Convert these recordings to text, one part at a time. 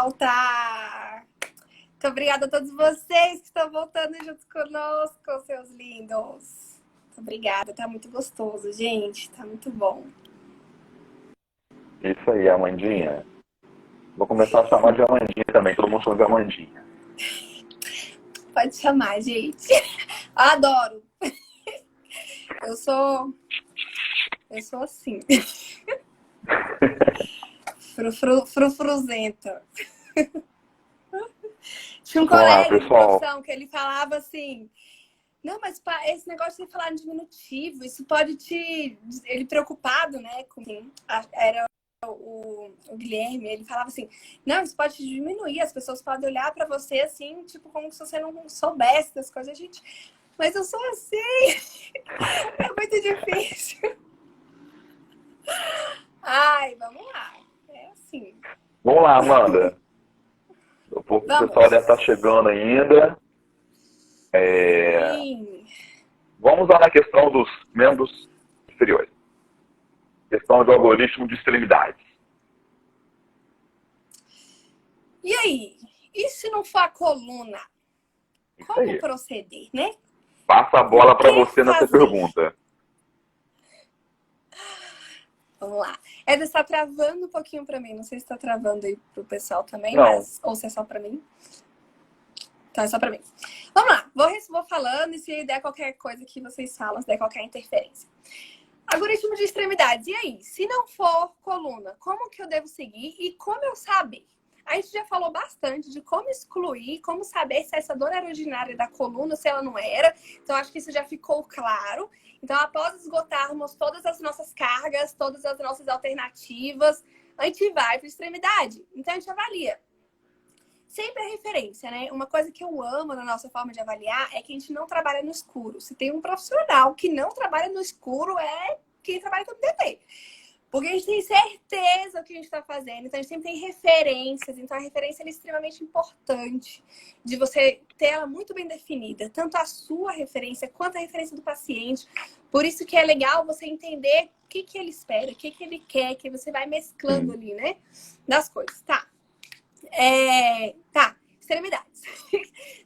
voltar. Muito obrigada a todos vocês que estão voltando junto conosco, seus lindos. Muito obrigada, tá muito gostoso, gente. Tá muito bom. Isso aí, Amandinha. Vou começar a chamar de Amandinha também, todo mundo chama de Amandinha. Pode chamar, gente. Adoro. Eu sou assim. Frufruzenta. Tinha um colega de profissão que ele falava assim: não, mas esse negócio de falar em diminutivo, isso pode te... Ele preocupado, né? Era o Guilherme, ele falava assim: não, isso pode te diminuir, as pessoas podem olhar pra você assim, tipo, como se você não soubesse das coisas. Gente, mas eu sou assim. É muito difícil. Ai, vamos lá. É assim. Vamos lá, Amanda. O pessoal deve estar chegando ainda. Sim. Vamos lá na questão dos membros inferiores. Questão do algoritmo de extremidades. E aí? E se não for a coluna? Como proceder, né? Passa a bola para você nessa pergunta. Vamos lá. Eda está travando um pouquinho para mim. Não sei se está travando aí pro pessoal também, não. Mas ou se é só para mim. Tá, é só para mim. Vamos lá. Vou falando e se der qualquer coisa que vocês falam, se der qualquer interferência. Algoritmo de extremidades. E aí? Se não for coluna, como que eu devo seguir e como eu saber? A gente já falou bastante de como excluir, como saber se essa dor era originária da coluna, se ela não era. Então, acho que isso já ficou claro. Então, após esgotarmos todas as nossas cargas, todas as nossas alternativas, a gente vai para a extremidade. Então, a gente avalia. Sempre a referência, né? Uma coisa que eu amo na nossa forma de avaliar é que a gente não trabalha no escuro. Se tem um profissional que não trabalha no escuro, é quem trabalha com DT. Porque a gente tem certeza do que a gente está fazendo. Então, a gente sempre tem referências. Então, a referência é extremamente importante de você ter ela muito bem definida. Tanto a sua referência, quanto a referência do paciente. Por isso que é legal você entender o que ele espera, o que ele quer, que você vai mesclando ali, né? Das coisas. Tá. Extremidades.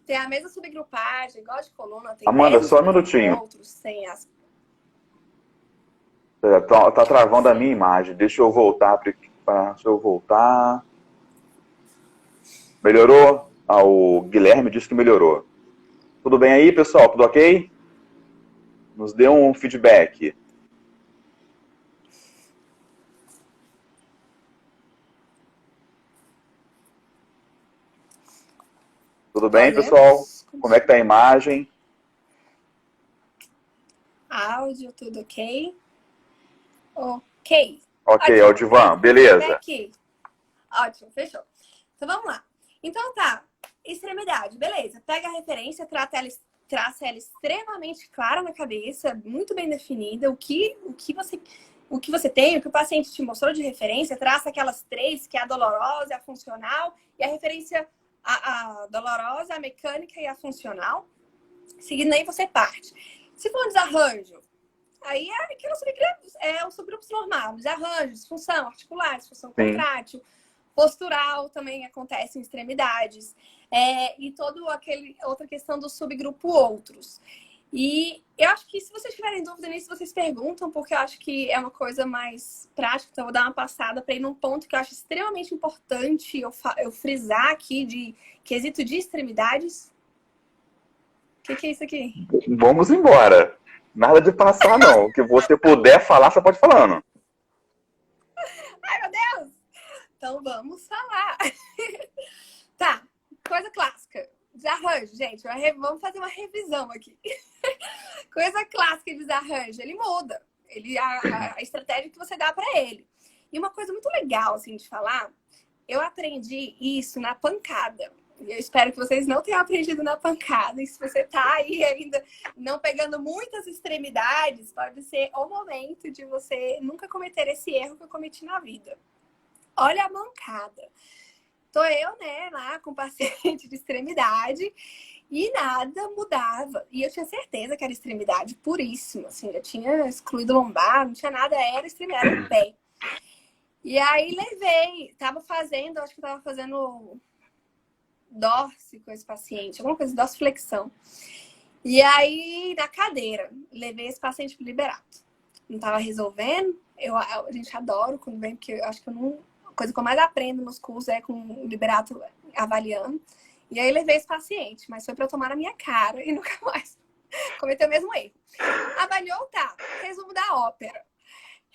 Tem a mesma subgrupagem, igual de coluna. Tem Amanda, só um minutinho. Outros, sem as... Tá travando a minha imagem. Deixa eu voltar. Deixa eu voltar. Melhorou? O Guilherme disse que melhorou. Tudo bem aí, pessoal? Tudo ok? Nos dê um feedback. Tudo bem, pessoal? Como é que tá a imagem? Áudio, tudo ok? Ok. Ok, Aldivan, beleza. Aqui. Ótimo, fechou. Então vamos lá. Então tá, extremidade, beleza. Pega a referência, traça ela extremamente clara na cabeça, muito bem definida. O que você tem, o que o paciente te mostrou de referência, traça aquelas três, que é a dolorosa, a funcional, e a referência a dolorosa, a mecânica e a funcional. Seguindo aí, você parte. Se for um desarranjo, aí é aqueles os subgrupos normais, desarranjo, disfunção articular, disfunção contrátil, postural também acontece em extremidades. E toda outra questão do subgrupo outros. E eu acho que se vocês tiverem dúvida nisso, vocês perguntam, porque eu acho que é uma coisa mais prática. Então, eu vou dar uma passada para ir num ponto que eu acho extremamente importante eu frisar aqui de quesito de extremidades. O que é isso aqui? Vamos embora. Nada de passar, não. O que você puder falar, você pode falando. Ai, meu Deus! Então, vamos falar. Tá, coisa clássica. Desarranjo, gente. Vamos fazer uma revisão aqui. Coisa clássica de desarranjo. Ele muda. A estratégia que você dá para ele. E uma coisa muito legal, assim, de falar, eu aprendi isso na pancada. Eu espero que vocês não tenham aprendido na pancada. E se você tá aí ainda não pegando muitas extremidades, pode ser o momento de você nunca cometer esse erro que eu cometi na vida. Olha a mancada. Tô eu, né, lá com paciente de extremidade e nada mudava. E eu tinha certeza que era extremidade puríssima, assim, eu tinha excluído lombar, não tinha nada, era extremidade, era o pé. E aí levei, acho que tava fazendo dorse com esse paciente, alguma coisa, dorsiflexão. E aí, na cadeira, levei esse paciente pro Liberato. Não tava resolvendo, a gente adora quando vem, porque eu acho que a coisa que eu mais aprendo nos cursos é com o Liberato avaliando. E aí levei esse paciente, mas foi pra eu tomar na minha cara e nunca mais cometer o mesmo erro. Avaliou, tá. Resumo da ópera.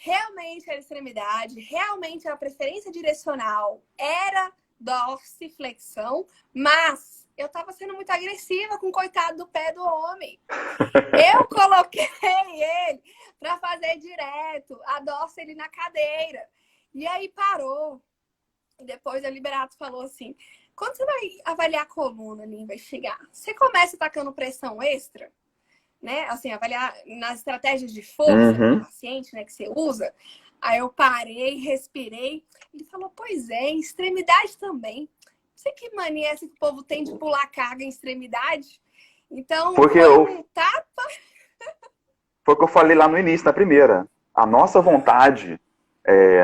Realmente era extremidade, realmente a preferência direcional era dorsiflexão, mas eu tava sendo muito agressiva com o coitado do pé do homem. Eu coloquei ele para fazer direto a dorse ele na cadeira. E aí parou. E depois a Liberato falou assim: quando você vai avaliar a coluna ali, investigar, você começa tacando pressão extra? Né? Assim, avaliar nas estratégias de força do paciente, né, que você usa. Aí eu parei, respirei. Ele falou, pois é, em extremidade também. Não sei que mania é essa que o povo tem de pular carga em extremidade. Então, Porque foi um tapa. foi o que eu falei lá no início, na primeira. A nossa vontade,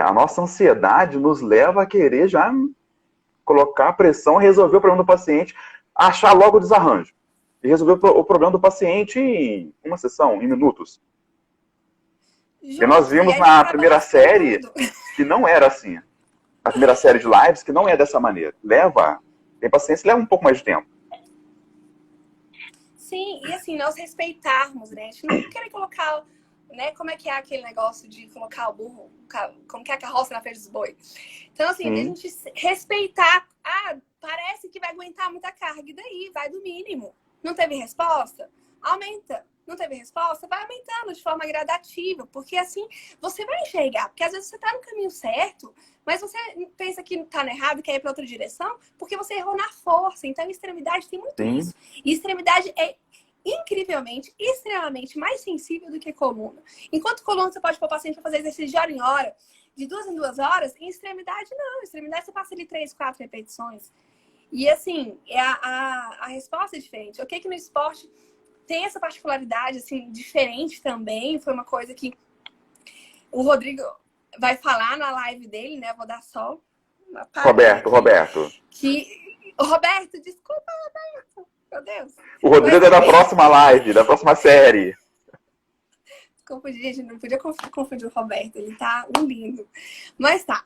a nossa ansiedade nos leva a querer já colocar a pressão, resolver o problema do paciente, achar logo o desarranjo. E resolver o problema do paciente em uma sessão, em minutos. Justo, e nós vimos na primeira série que não era assim. A primeira série de lives que não é dessa maneira. Tem pacientes que levam um pouco mais de tempo. Sim, e assim, nós respeitarmos, né? A gente não querer colocar, né? Como é que é aquele negócio de colocar o burro, como que é a carroça na frente dos bois? Então, assim, a gente respeitar. Ah, parece que vai aguentar muita carga. E daí? Vai do mínimo. Não teve resposta? Aumenta. Não teve resposta? Vai aumentando de forma gradativa. Porque assim, você vai enxergar. Porque às vezes você tá no caminho certo, mas você pensa que tá no errado, quer ir para outra direção, porque você errou na força. Então, extremidade tem muito isso. E extremidade é incrivelmente, extremamente mais sensível do que coluna. Enquanto coluna você pode pôr o paciente para fazer exercício de hora em hora, de 2 em 2 horas, em extremidade não. Em extremidade você passa ali 3, 4 repetições. E assim, a resposta é diferente. Ok que no esporte tem essa particularidade assim, diferente também. Foi uma coisa que o Rodrigo vai falar na live dele, né? Vou dar só uma palhinha Roberto. Roberto, desculpa, Roberto. Meu Deus. O Rodrigo é da próxima live, da próxima série. Confundi, gente, não podia confundir o Roberto. Ele tá um lindo. Mas tá.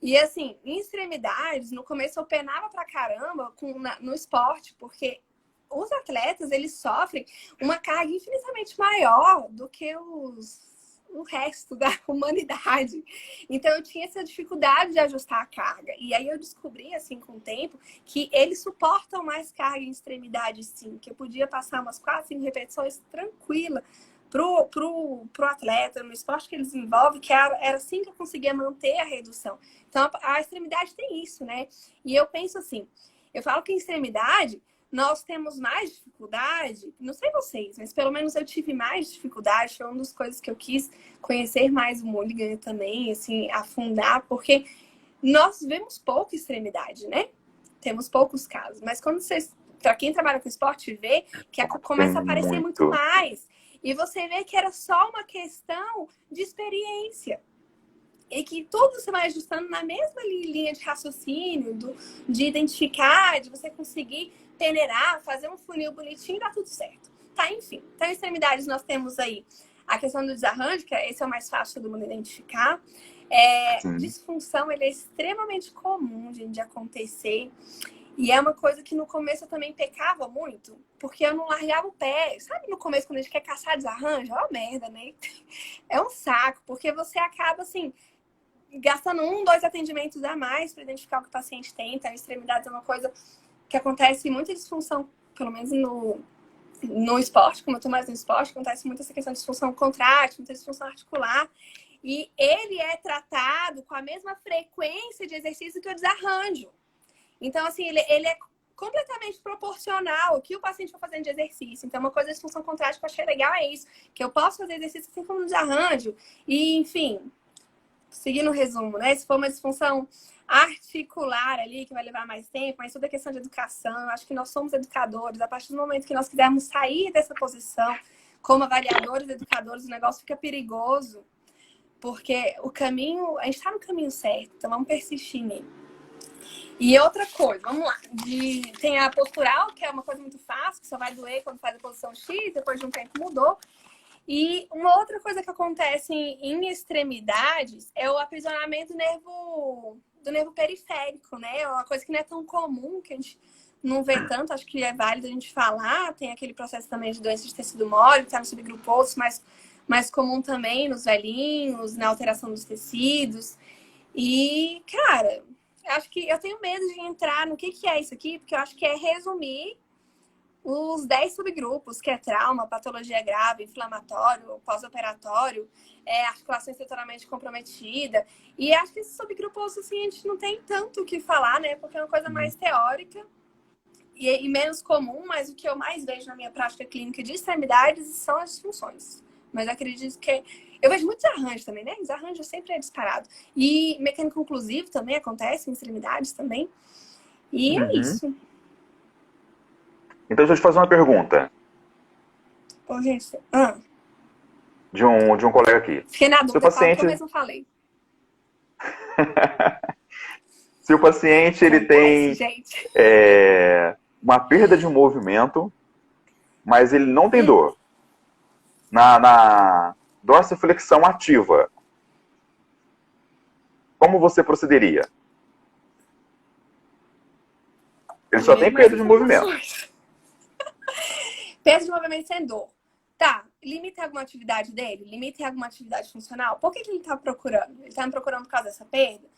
E assim, em extremidades, no começo eu penava pra caramba no esporte, porque os atletas, eles sofrem uma carga infinitamente maior do que o resto da humanidade. Então eu tinha essa dificuldade de ajustar a carga. E aí eu descobri, assim, com o tempo, que eles suportam mais carga em extremidade, sim. Que eu podia passar umas 4, 5 repetições tranquila pro atleta, no esporte que eles desenvolvem, que era assim que eu conseguia manter a redução. Então, a extremidade tem isso, né? E eu penso assim, eu falo que em extremidade, nós temos mais dificuldade, não sei vocês, mas pelo menos eu tive mais dificuldade, foi uma das coisas que eu quis conhecer mais o Mulligan também, assim, afundar, porque nós vemos pouca extremidade, né? Temos poucos casos, mas quando vocês, para quem trabalha com esporte, vê que começa a aparecer muito mais. E você vê que era só uma questão de experiência. E que tudo você vai ajustando na mesma linha de raciocínio, de identificar, de você conseguir peneirar, fazer um funil bonitinho e dá tudo certo. Tá, enfim. Então, em extremidades, nós temos aí a questão do desarranjo, que esse é o mais fácil de todo mundo identificar. Disfunção, ele é extremamente comum de acontecer. E é uma coisa que no começo eu também pecava muito, porque eu não largava o pé. Sabe no começo, quando a gente quer caçar desarranjo? É uma merda, né? É um saco, porque você acaba, assim, gastando 1, 2 atendimentos a mais para identificar o que o paciente tem. Então, extremidades é uma coisa que acontece muita disfunção, pelo menos no esporte, como eu tô mais no esporte, acontece muito essa questão de disfunção contrátil, muita disfunção articular. E ele é tratado com a mesma frequência de exercício que o desarranjo. Então, assim, ele é completamente proporcional ao que o paciente for fazendo de exercício. Então, uma coisa de disfunção contrátil que eu achei legal é isso, que eu posso fazer exercício assim como no desarranjo. E, enfim, seguindo o resumo, né? Se for uma disfunção articular ali, que vai levar mais tempo, mas toda a questão de educação, eu acho que nós somos educadores. A partir do momento que nós quisermos sair dessa posição como avaliadores, educadores, o negócio fica perigoso. Porque o caminho, a gente está no caminho certo, então vamos persistir nele. E outra coisa, vamos lá. Tem a postural, que é uma coisa muito fácil, que só vai doer quando faz a posição X, depois de um tempo mudou. E uma outra coisa que acontece em extremidades é o aprisionamento do nervo periférico, né? É uma coisa que não é tão comum, que a gente não vê tanto, acho que é válido a gente falar. Tem aquele processo também de doença de tecido mole, que está no subgrupo osso, mais comum também nos velhinhos, na alteração dos tecidos. E, cara, acho que eu tenho medo de entrar no que é isso aqui, porque eu acho que é resumir os 10 subgrupos, que é trauma, patologia grave, inflamatório, pós-operatório, articulação estruturalmente comprometida. E acho que esses subgrupos, assim, a gente não tem tanto o que falar, né? Porque é uma coisa mais teórica e menos comum, mas o que eu mais vejo na minha prática clínica de extremidades são as disfunções. Mas eu acredito que... Eu vejo muito desarranjo também, né? Desarranjo sempre é disparado. E mecânico inclusivo também acontece, em extremidades também. E é isso. Então, deixa eu te fazer uma pergunta. Pô, gente... De um colega aqui. Fiquei na dúvida, paciente... que eu mesmo falei. Se o paciente ele tem uma perda de movimento, mas ele não tem dor na dorsiflexão ativa, como você procederia? Ele só tem perda de movimento. Perda de movimento sem dor. Tá, limita alguma atividade dele? Limita alguma atividade funcional? Por que ele tá procurando? Ele tá me procurando por causa dessa perda?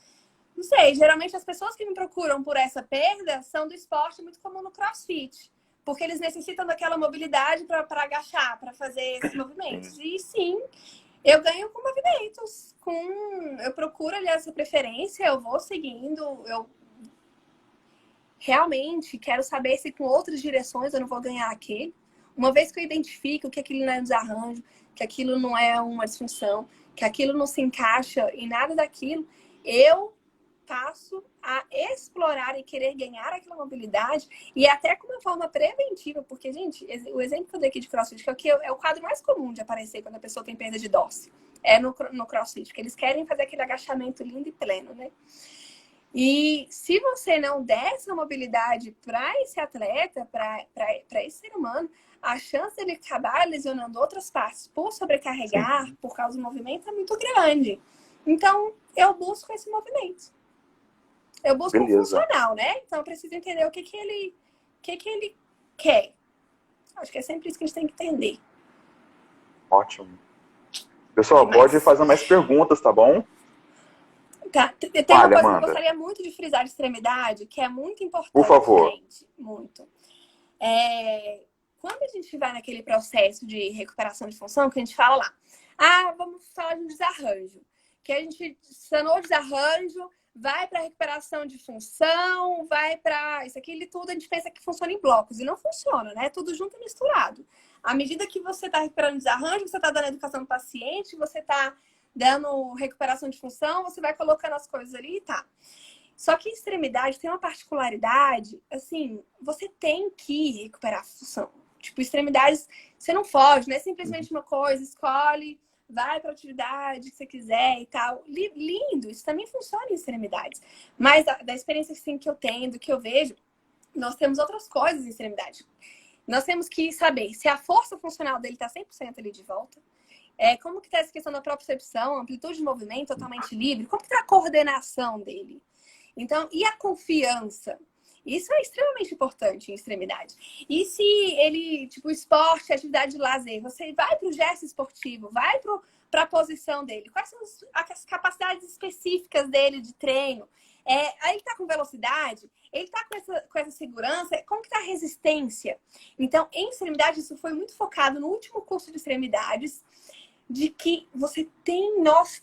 Não sei, geralmente as pessoas que me procuram por essa perda são do esporte muito comum no CrossFit. Porque eles necessitam daquela mobilidade para agachar, para fazer esses movimentos. E sim, eu ganho com movimentos. Eu procuro ali essa preferência, eu vou seguindo, eu realmente quero saber se com outras direções eu não vou ganhar aquele. Uma vez que eu identifico que aquilo não é um desarranjo, que aquilo não é uma disfunção, que aquilo não se encaixa em nada daquilo, eu passo a explorar e querer ganhar aquela mobilidade e até com uma forma preventiva, porque, gente, o exemplo que eu dei aqui de CrossFit, que é o quadro mais comum de aparecer quando a pessoa tem perda de dorso, é no CrossFit, porque eles querem fazer aquele agachamento lindo e pleno, né? E se você não der essa mobilidade para esse atleta, para esse ser humano, a chance dele acabar lesionando outras partes por sobrecarregar, por causa do movimento, é muito grande. Então, eu busco esse movimento. Eu busco um funcional, né? Então, eu preciso entender o que ele quer. Acho que é sempre isso que a gente tem que entender. Ótimo. Pessoal, pode fazer mais perguntas, tá bom? Tá. Tem uma coisa que eu gostaria muito de frisar de extremidade, que é muito importante, por favor, gente. Muito. Quando a gente vai naquele processo de recuperação de função, que a gente fala lá, vamos falar de um desarranjo. Que a gente sanou o desarranjo, vai para recuperação de função, vai para isso, aquilo e tudo, a gente pensa que funciona em blocos. E não funciona, né? Tudo junto e misturado. À medida que você está recuperando o desarranjo, você está dando educação do paciente, você está dando recuperação de função, você vai colocando as coisas ali e tá. Só que extremidade tem uma particularidade, assim, você tem que recuperar a função. Tipo, extremidades, você não foge, não é simplesmente uma coisa, escolhe, vai para a atividade que você quiser e tal. Lindo, isso também funciona em extremidades. Mas da experiência assim, que eu tenho, do que eu vejo, nós temos outras coisas em extremidade. Nós temos que saber se a força funcional dele está 100% ali de volta. Como que está essa questão da propriocepção, amplitude de movimento totalmente livre, como que está a coordenação dele. Então, e a confiança? Isso é extremamente importante em extremidade. E se ele, tipo, esporte, atividade de lazer, você vai para o gesto esportivo, vai para a posição dele, quais são as capacidades específicas dele de treino? Aí ele está com velocidade, ele está com essa segurança, como que está a resistência? Então, em extremidade, isso foi muito focado no último curso de extremidades, de que nós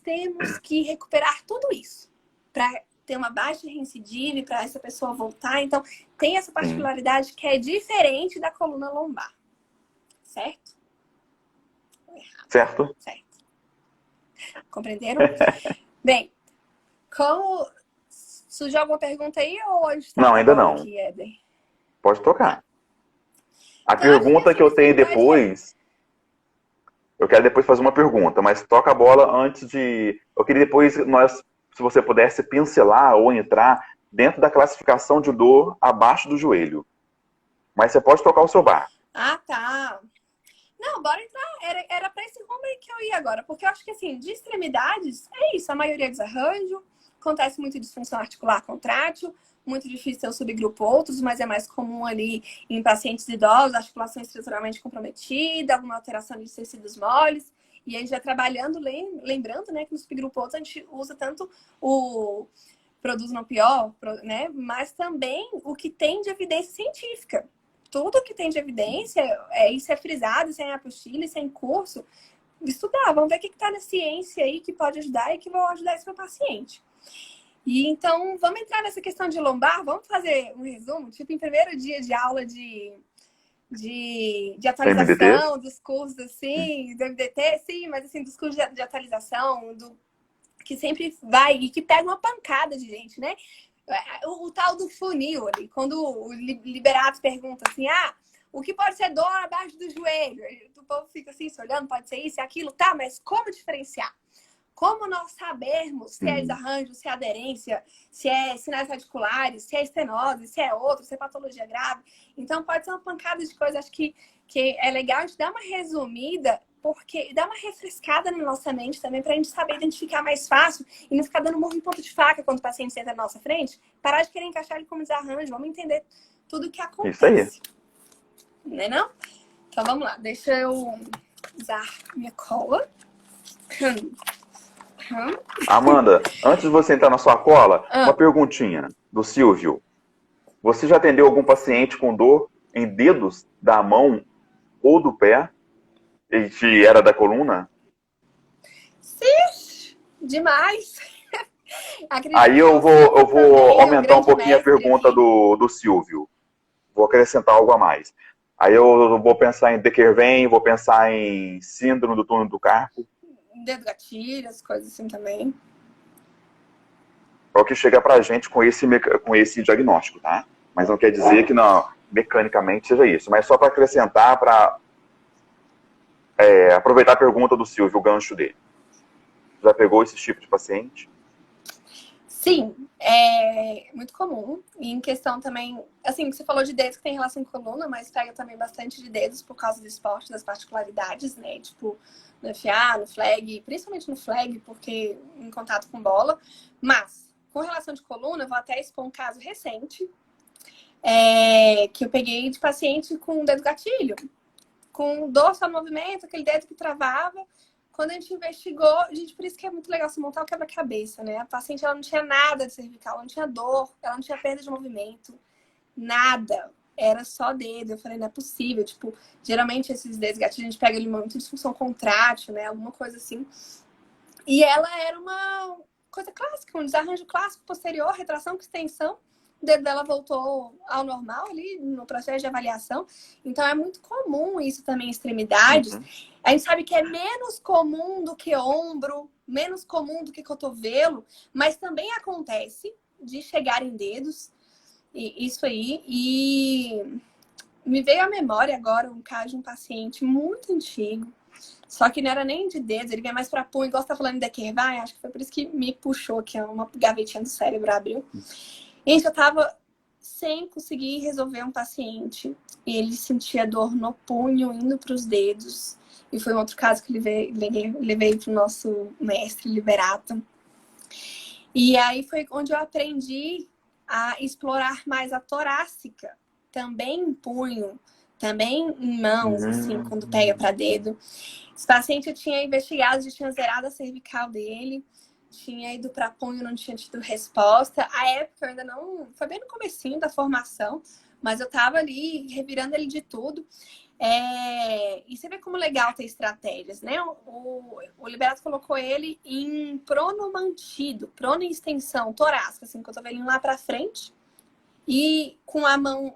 temos que recuperar tudo isso para ter uma baixa recidiva, para essa pessoa voltar. Então, tem essa particularidade que é diferente da coluna lombar. Certo? Certo. Certo. Compreenderam? Bem, como... Surgiu alguma pergunta aí ou a gente tá não, ainda não. Aqui, Éder? Pode tocar. A pergunta que eu tenho depois... Eu quero depois fazer uma pergunta, mas toca a bola antes de... Eu queria depois, se você pudesse pincelar ou entrar dentro da classificação de dor abaixo do joelho. Mas você pode tocar o seu barco. Ah, tá. Não, bora entrar. Era pra esse rumo aí que eu ia agora. Porque eu acho que, assim, de extremidades, é isso. A maioria é desarranjo. Acontece muito disfunção articular contrátil. Muito difícil ter um subgrupo outros, mas é mais comum ali em pacientes idosos, articulação estruturalmente comprometida, alguma alteração de tecidos moles. E a gente vai trabalhando, lembrando, né, que no subgrupo outros a gente usa tanto o produz não pior, né, mas também o que tem de evidência científica. Tudo que tem de evidência, isso é frisado, isso é em apostila, isso é em curso. Estudar, vamos ver o que está na ciência aí que pode ajudar e que vai ajudar esse meu paciente. E então, vamos entrar nessa questão de lombar, vamos fazer um resumo, tipo, em primeiro dia de aula de MDT? atualização dos cursos, assim, do MDT, sim, mas assim, dos cursos de atualização, que sempre vai e que pega uma pancada de gente, né? O tal do funil ali, quando o Liberato pergunta assim, o que pode ser dor abaixo do joelho? O povo fica assim, se olhando, pode ser isso e aquilo, tá, mas como diferenciar? Como nós sabermos se é desarranjo, se é aderência, se é sinais radiculares, se é estenose, se é outro, se é patologia grave? Então, pode ser uma pancada de coisas. Acho que é legal a gente dar uma resumida, porque dá uma refrescada na nossa mente também, para a gente saber identificar mais fácil e não ficar dando murro em ponta de faca quando o paciente senta na nossa frente. Parar de querer encaixar ele como desarranjo, vamos entender tudo o que Isso aí. acontece. Não é não? Então, vamos lá. Deixa eu usar minha cola. Amanda, antes de você entrar na sua cola, uma perguntinha do Silvio. Você já atendeu algum paciente com dor em dedos da mão ou do pé? E era da coluna? Sim, demais. Aí eu vou aumentar um pouquinho a pergunta do Silvio. Vou acrescentar algo a mais. Aí eu vou pensar em Dequervain, vou pensar em síndrome do túnel do carpo. Dedo gatilho, as coisas assim também. É o que chega pra gente com esse diagnóstico, tá? Mas não quer dizer que não, mecanicamente seja isso. Mas só para acrescentar, para aproveitar a pergunta do Silvio, o gancho dele. Já pegou esse tipo de paciente? Sim, é muito comum. E em questão também, assim, você falou de dedos que tem relação com coluna, mas pega também bastante de dedos por causa do esporte, das particularidades, né? Tipo, no FA, no flag, principalmente no flag, porque em contato com bola. Mas, com relação de coluna, eu vou até expor um caso recente, que eu peguei de paciente com dedo gatilho, com dor só no movimento, aquele dedo que travava. Quando a gente investigou, gente, por isso que é muito legal se montar o quebra-cabeça, né? A paciente, ela não tinha nada de cervical, ela não tinha dor, ela não tinha perda de movimento, nada. Era só dedo. Eu falei, não é possível. Tipo, geralmente esses dedos gatilhos a gente pega ali muito disfunção contrátil, né? Alguma coisa assim. E ela era uma coisa clássica, um desarranjo clássico posterior, retração com extensão. O dedo dela voltou ao normal ali no processo de avaliação. Então é muito comum isso também em extremidades. A gente sabe que é menos comum do que ombro, menos comum do que cotovelo, mas também acontece de chegar em dedos. Isso aí. E me veio à memória agora um caso de um paciente muito antigo. Só que não era nem de dedos, ele vinha mais pra punho, igual você tá falando de Dequervain, acho que foi por isso que me puxou aqui, uma gavetinha do cérebro abriu. Gente, eu tava sem conseguir resolver um paciente. E ele sentia dor no punho, indo pros dedos. E foi um outro caso que levei pro nosso mestre Liberato. E aí foi onde eu aprendi a explorar mais a torácica. Também em punho, também em mãos, assim, quando pega para dedo. Esse paciente eu tinha investigado, já tinha zerado a cervical dele, tinha ido para punho, não tinha tido resposta. A época eu ainda não... Foi bem no comecinho da formação, mas eu tava ali revirando ele de tudo. E você vê como legal ter estratégias, né? O Liberato colocou ele em prono mantido, prono em extensão torácica, assim, cotovelinho lá para frente. E com a mão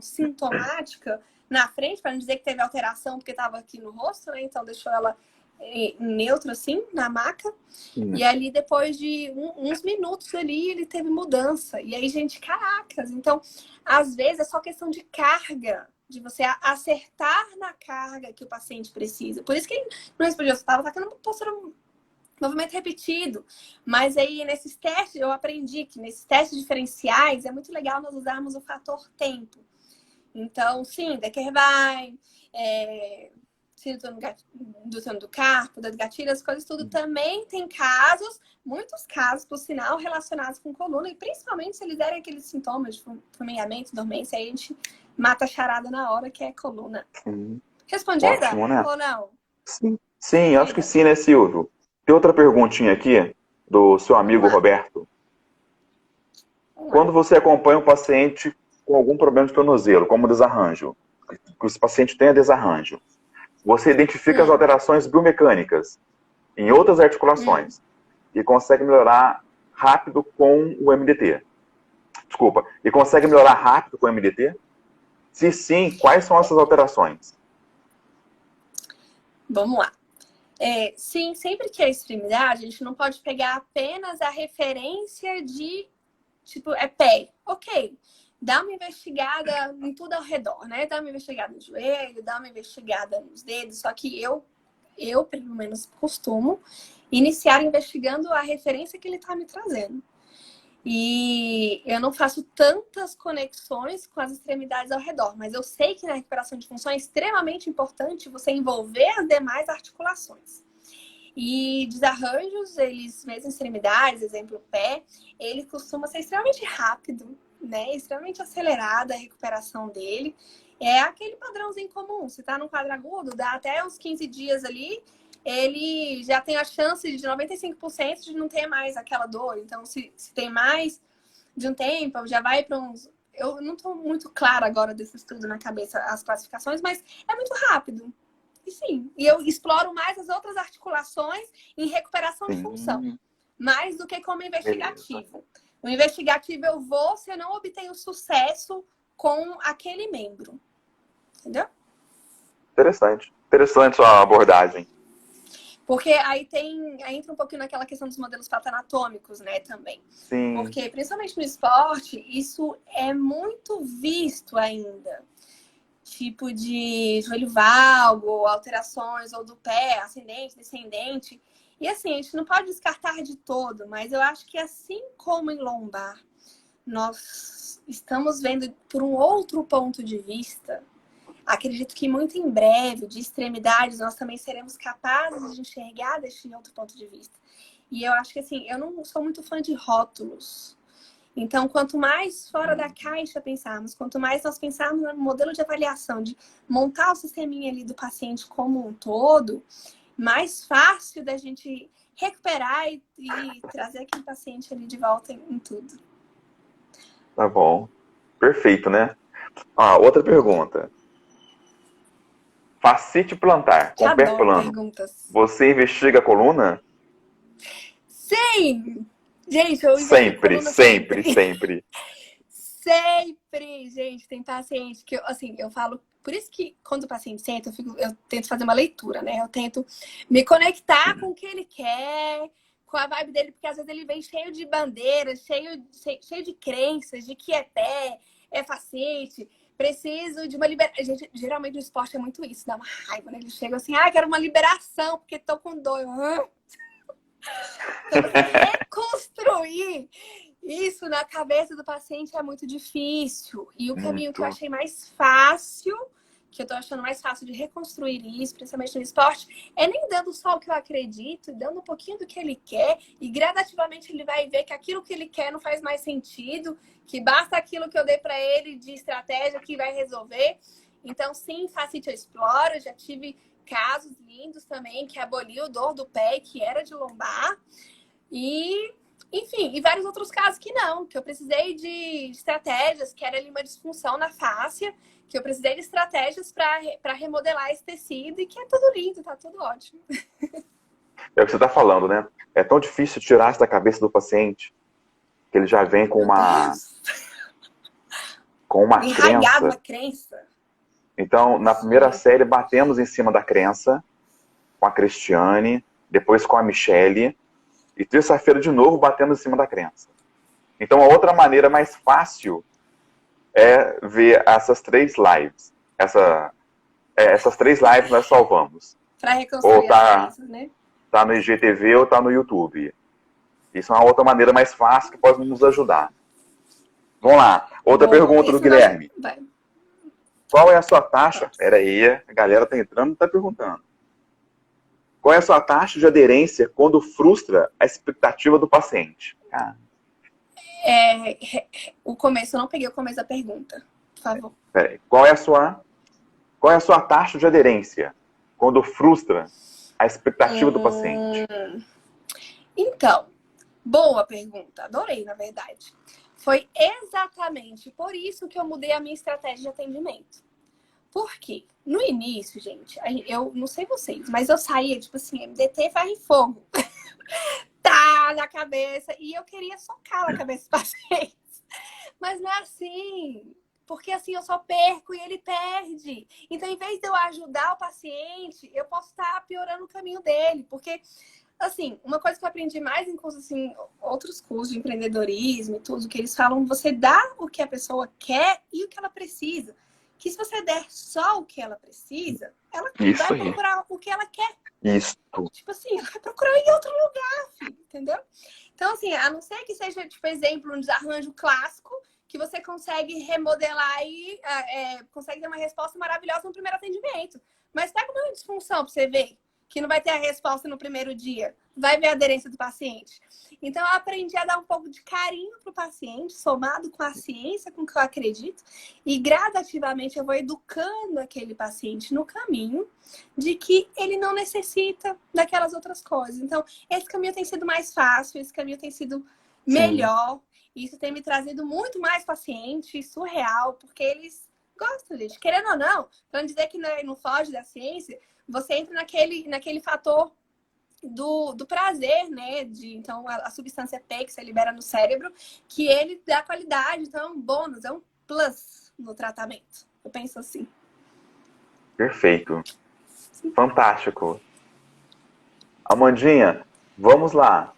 sintomática na frente, para não dizer que teve alteração porque estava aqui no rosto, né? Então deixou ela neutro, assim, na maca. E ali, depois de uns minutos ali, ele teve mudança. E aí, gente, caracas. Então, às vezes, é só questão de carga de você acertar na carga que o paciente precisa. Por isso que não respondia, eu estava tendo uma postura, movimento repetido. Mas aí, nesses testes, eu aprendi que nesses testes diferenciais é muito legal nós usarmos o fator tempo. Então, sim, Deckervine, síndrome do carpo, das gatilhas, as coisas tudo também tem casos, muitos casos, por sinal, relacionados com coluna, e principalmente se eles derem aqueles sintomas de formigamento, dormência, aí a gente mata a charada na hora, que é coluna. Respondida? Ótimo, né? Ou não? Sim, acho que sim, né, Silvio? Tem outra perguntinha aqui, do seu amigo Roberto. Quando você acompanha um paciente com algum problema de tornozelo, como desarranjo, que esse paciente tenha desarranjo, você identifica as alterações biomecânicas em outras articulações e consegue melhorar rápido com o MDT. Desculpa, e consegue melhorar rápido com o MDT? Se sim, quais são essas alterações? Vamos lá. Sim, sempre que é extremidade, a gente não pode pegar apenas a referência de, tipo, pé. Ok, dá uma investigada em tudo ao redor, né? Dá uma investigada no joelho, dá uma investigada nos dedos, só que eu pelo menos, costumo iniciar investigando a referência que ele está me trazendo. E eu não faço tantas conexões com as extremidades ao redor, mas eu sei que na recuperação de função é extremamente importante você envolver as demais articulações. E desarranjos, eles, mesmo extremidades, exemplo, o pé, ele costuma ser extremamente rápido, né? Extremamente acelerada a recuperação dele. É aquele padrãozinho comum. Se tá num quadro agudo, dá até uns 15 dias ali, ele já tem a chance de 95% de não ter mais aquela dor. Então, se tem mais de um tempo, já vai para uns... Eu não estou muito clara agora desse estudo na cabeça, as classificações, mas é muito rápido. E sim, e eu exploro mais as outras articulações em recuperação de função, mais do que como investigativo. O investigativo eu vou se eu não obtenho sucesso com aquele membro. Entendeu? Interessante sua abordagem. Porque aí entra um pouquinho naquela questão dos modelos patoanatômicos, né, também. Sim. Porque, principalmente no esporte, isso é muito visto ainda. Tipo de joelho valgo, alterações ou do pé, ascendente, descendente. E assim, a gente não pode descartar de todo, mas eu acho que assim como em lombar, nós estamos vendo por um outro ponto de vista. Acredito que muito em breve, de extremidades, nós também seremos capazes de enxergar deste outro ponto de vista. E eu acho que assim, eu não sou muito fã de rótulos. Então, quanto mais fora da caixa pensarmos, quanto mais nós pensarmos no modelo de avaliação, de montar o sisteminha ali do paciente como um todo, mais fácil da gente recuperar e trazer aquele paciente ali de volta em tudo. Tá bom. Perfeito, né? Outra pergunta. Fascite plantar, com pé plano. Perguntas. Você investiga a coluna? Sim! Gente, eu sempre. Sempre, gente. Tem paciente que eu falo. Por isso que quando o paciente senta, eu tento fazer uma leitura, né? Eu tento me conectar com o que ele quer, com a vibe dele, porque às vezes ele vem cheio de bandeiras, cheio de crenças, de que é pé, é facete. Preciso de uma liberação. Gente, geralmente no esporte é muito isso, dá uma raiva, né? Eles chegam assim, quero uma liberação, porque tô com dor. Então, reconstruir isso na cabeça do paciente é muito difícil. E o caminho que eu achei mais fácil, que eu tô achando mais fácil de reconstruir isso, principalmente no esporte, é nem dando só o que eu acredito, dando um pouquinho do que ele quer, e gradativamente ele vai ver que aquilo que ele quer não faz mais sentido, que basta aquilo que eu dei para ele de estratégia que vai resolver. Então, sim, Fascite eu exploro, já tive casos lindos também, que aboliu dor do pé, que era de lombar. E, enfim, e vários outros casos que não, que eu precisei de estratégias, que era ali uma disfunção na fáscia, que eu precisei de estratégias para remodelar esse tecido e que é tudo lindo, tá tudo ótimo. É o que você tá falando, né? É tão difícil tirar isso da cabeça do paciente, que ele já vem com uma crença. Então, na primeira série, batemos em cima da crença, com a Cristiane, depois com a Michele, e terça-feira, de novo, batendo em cima da crença. Então, a outra maneira mais fácil é ver essas 3 lives. essas 3 lives nós salvamos. Para reconstruir Ou tá, as crenças, né? tá no IGTV ou tá no YouTube. Isso é uma outra maneira mais fácil que pode nos ajudar. Vamos lá. Outra Boa. pergunta do Esse nós... Guilherme. Vai. Qual é a sua taxa? Pera aí, a galera tá entrando e tá perguntando. Qual é a sua taxa de aderência quando frustra a expectativa do paciente? O começo, eu não peguei o começo da pergunta. Por favor. Peraí. Qual é a sua taxa de aderência quando frustra a expectativa do paciente? Então, boa pergunta. Adorei, na verdade. Foi exatamente por isso que eu mudei a minha estratégia de atendimento. Por quê? No início, gente, eu não sei vocês, mas eu saía, tipo assim, MDT ferro e fogo. Tá na cabeça. E eu queria socar na cabeça dos pacientes. Mas não é assim. Porque assim eu só perco e ele perde. Então, em vez de eu ajudar o paciente, eu posso estar piorando o caminho dele. Porque, assim, uma coisa que eu aprendi mais em cursos, assim, outros cursos de empreendedorismo e tudo, que eles falam, você dá o que a pessoa quer e o que ela precisa. Que se você der só o que ela precisa, ela Isso vai aí. procurar o que ela quer. Isso. Tipo assim, ela vai procurar em outro lugar, filho, entendeu? Então, assim, a não ser que seja, tipo, exemplo, um desarranjo clássico, que você consegue remodelar e consegue ter uma resposta maravilhosa no primeiro atendimento. Mas pega uma disfunção pra você ver que não vai ter a resposta no primeiro dia. Vai ver a aderência do paciente. Então, eu aprendi a dar um pouco de carinho pro paciente, somado com a ciência, com o que eu acredito. E gradativamente eu vou educando aquele paciente no caminho de que ele não necessita daquelas outras coisas. Então, esse caminho tem sido mais fácil, esse caminho tem sido melhor. Isso tem me trazido muito mais paciente, surreal, porque eles gostam, gente. Querendo ou não, para não dizer que não foge da ciência, você entra naquele fator do prazer, né? Então, a substância P que você libera no cérebro, que ele dá qualidade. Então, é um bônus, é um plus no tratamento. Eu penso assim. Perfeito. Fantástico. Amandinha, vamos lá.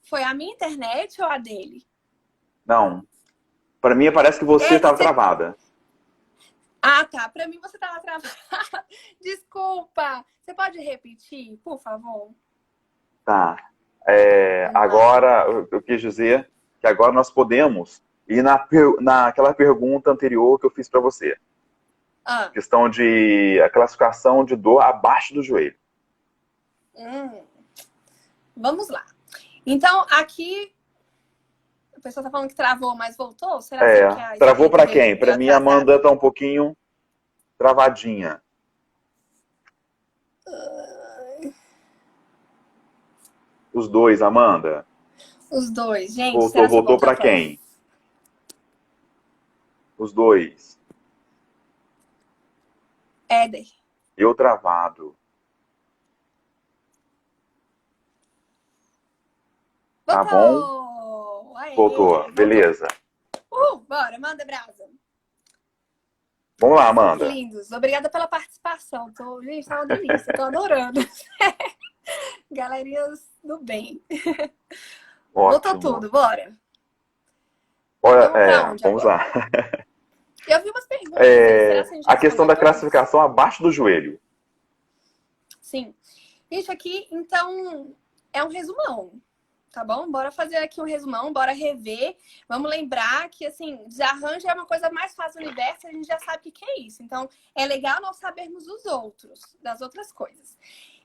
Foi a minha internet ou a dele? Não. Para mim, parece que você estava travada. Ah, tá. Para mim, você estava travada. Desculpa. Você pode repetir, por favor? Tá. Agora, eu quis dizer que agora nós podemos ir naquela pergunta anterior que eu fiz para você. Questão de a classificação de dor abaixo do joelho. Vamos lá. Então, aqui a pessoa tá falando que travou, mas voltou? Será que travou para quem? Para mim, a Amanda tá um pouquinho travadinha. Os dois, Amanda. Os dois, gente. Voltou para quem? Os dois. Éder. Eu travado. Tá bom? Aê, voltou. Beleza. Bora, manda brasa. Vamos lá, Amanda. Lindos. Obrigada pela participação. Gente, tá uma delícia. Tô adorando. Galerinhas do bem. Ótimo. Voltou tudo, bora. Vamos lá. Eu vi umas perguntas. A questão da classificação abaixo do joelho. Sim. Gente, aqui, então, é um resumão. Tá bom? Bora fazer aqui um resumão, bora rever. Vamos lembrar que, assim, desarranjo é uma coisa mais fácil do universo, a gente já sabe o que é isso. Então, é legal nós sabermos das outras coisas.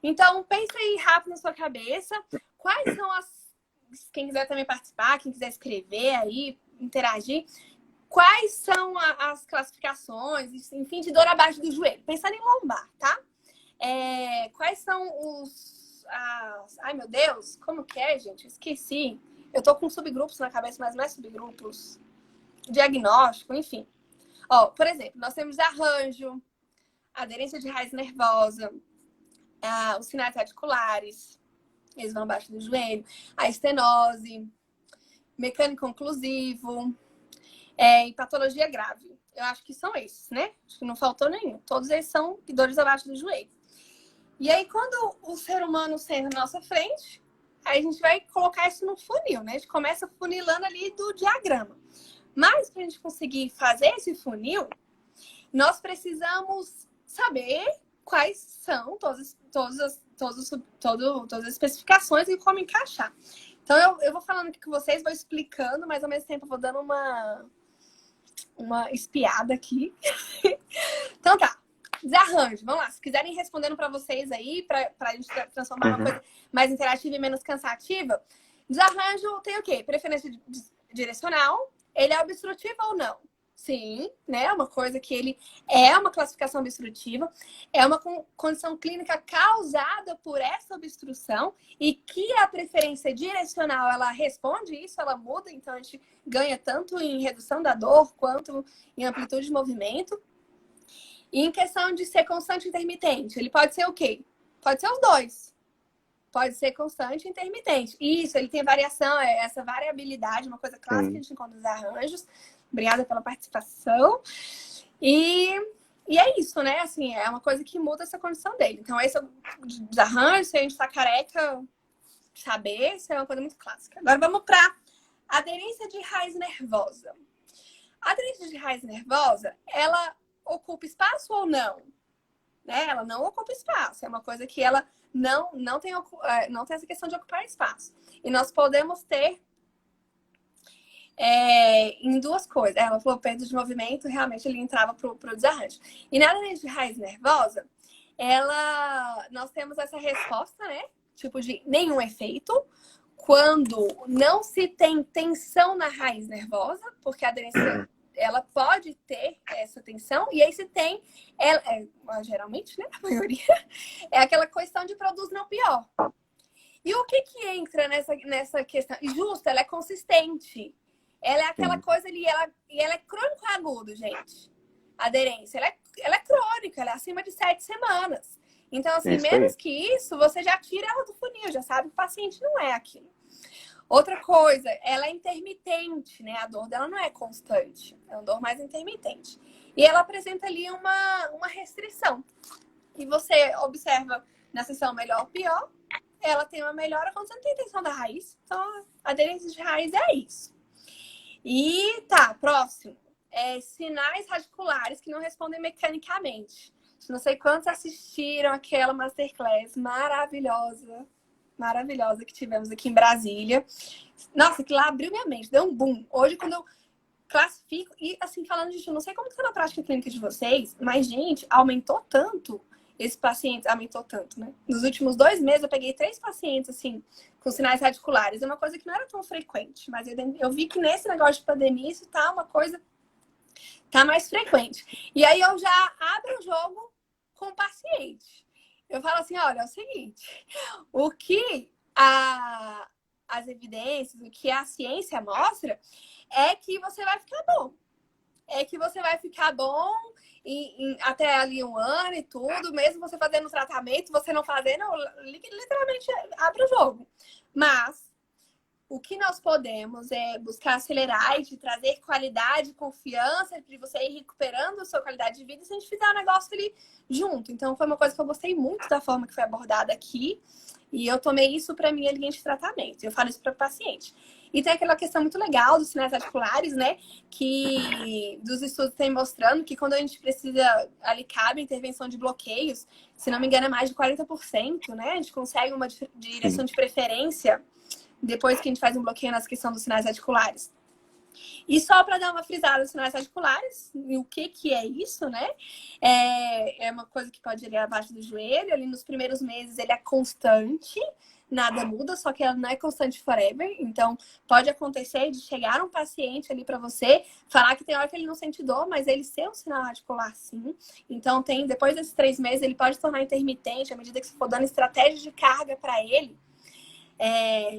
Então, pensa aí rápido na sua cabeça. Quais são quem quiser também participar, quem quiser escrever aí, interagir. Quais são as classificações, enfim, de dor abaixo do joelho? Pensando em lombar, tá? Quais são ai, meu Deus, como que é, gente? Esqueci. Eu tô com subgrupos na cabeça, mas não é subgrupos. Diagnóstico, enfim. Ó, por exemplo, nós temos arranjo, aderência de raiz nervosa, os sinais articulares, eles vão abaixo do joelho, a estenose, mecânico oclusivo, e patologia grave. Eu acho que são esses, né? Acho que não faltou nenhum. Todos eles são dores abaixo do joelho. E aí, quando o ser humano senta na nossa frente, aí a gente vai colocar isso no funil, né? A gente começa funilando ali do diagrama. Mas para a gente conseguir fazer esse funil, nós precisamos saber quais são todas as especificações e como encaixar. Então, eu vou falando aqui com vocês, vou explicando, mas ao mesmo tempo eu vou dando uma espiada aqui. Então tá, desarranjo. Vamos lá, se quiserem respondendo para vocês aí, para a gente transformar uma coisa mais interativa e menos cansativa. Desarranjo tem o quê? Preferência direcional. Ele é obstrutivo ou não? Sim, né? Uma coisa que ele é uma classificação obstrutiva, é uma condição clínica causada por essa obstrução e que a preferência direcional, ela responde isso, ela muda, então a gente ganha tanto em redução da dor quanto em amplitude de movimento. E em questão de ser constante e intermitente, ele pode ser o quê? Pode ser os dois. Pode ser constante e intermitente. Isso, ele tem variação, essa variabilidade, uma coisa clássica que a gente encontra nos arranjos. Obrigada pela participação. E é isso, né? Assim, é uma coisa que muda essa condição dele. Então, esse é o desarranjo, se a gente tá careca, saber, isso é uma coisa muito clássica. Agora vamos para aderência de raiz nervosa. A aderência de raiz nervosa, ela ocupa espaço ou não? Né? Ela não ocupa espaço. É uma coisa que ela não tem essa questão de ocupar espaço. E nós podemos ter em duas coisas. Ela falou perda de movimento, realmente ele entrava pro desarranjo. E na aderência de raiz nervosa, nós temos essa resposta, né? Tipo de nenhum efeito, quando não se tem tensão na raiz nervosa, porque a aderência ela pode ter essa tensão, e aí se tem, geralmente, né? A maioria, é aquela questão de produz não pior. E o que entra nessa questão? Justo, ela é consistente. Ela é aquela coisa ali, ela é crônico agudo, gente. A aderência, ela é crônica, ela é acima de 7 semanas. Então, assim, menos que isso, você já tira ela do funil, já sabe que o paciente não é aquilo. Outra coisa, ela é intermitente, né? A dor dela não é constante, é uma dor mais intermitente. E ela apresenta ali uma restrição. E você observa na seção melhor ou pior, ela tem uma melhora quando você não tem tensão da raiz. Então, a aderência de raiz é isso. E tá, próximo. Sinais radiculares que não respondem mecanicamente. Não sei quantos assistiram aquela masterclass maravilhosa que tivemos aqui em Brasília. Nossa, que lá abriu minha mente, deu um boom. Hoje, quando eu classifico, e assim, falando disso, eu não sei como que tá na prática clínica de vocês, mas, gente, aumentou tanto. Esse paciente aumentou tanto, né? Nos últimos 2 meses, eu peguei 3 pacientes, assim, com sinais radiculares. É uma coisa que não era tão frequente, mas eu vi que nesse negócio de pandemia, isso tá uma coisa... tá mais frequente. E aí, eu já abro o jogo com o paciente. Eu falo assim, olha, é o seguinte, o que as evidências, o que a ciência mostra é que você vai ficar bom. É que você vai ficar bom até ali 1 ano e tudo, mesmo você fazendo o tratamento, você não fazendo, literalmente abre o jogo. Mas o que nós podemos é buscar acelerar e de trazer qualidade, confiança, de você ir recuperando a sua qualidade de vida se a gente fizer um negócio ali junto. Então, foi uma coisa que eu gostei muito da forma que foi abordada aqui. E eu tomei isso para minha linha de tratamento. Eu falo isso para o paciente. E tem aquela questão muito legal dos sinais radiculares, né? Que dos estudos tem mostrando que quando a gente precisa, ali cabe a intervenção de bloqueios, se não me engano é mais de 40%, né? A gente consegue uma direção de preferência depois que a gente faz um bloqueio nessa questão dos sinais radiculares. E só para dar uma frisada nos sinais radiculares, e o que é isso, né? É uma coisa que pode ir abaixo do joelho, ali nos primeiros meses ele é constante, nada muda, só que ela não é constante forever. Então, pode acontecer de chegar um paciente ali para você, falar que tem hora que ele não sente dor, mas ele ser um sinal radicular sim. Então, depois desses 3 meses, ele pode tornar intermitente, à medida que você for dando estratégia de carga para ele.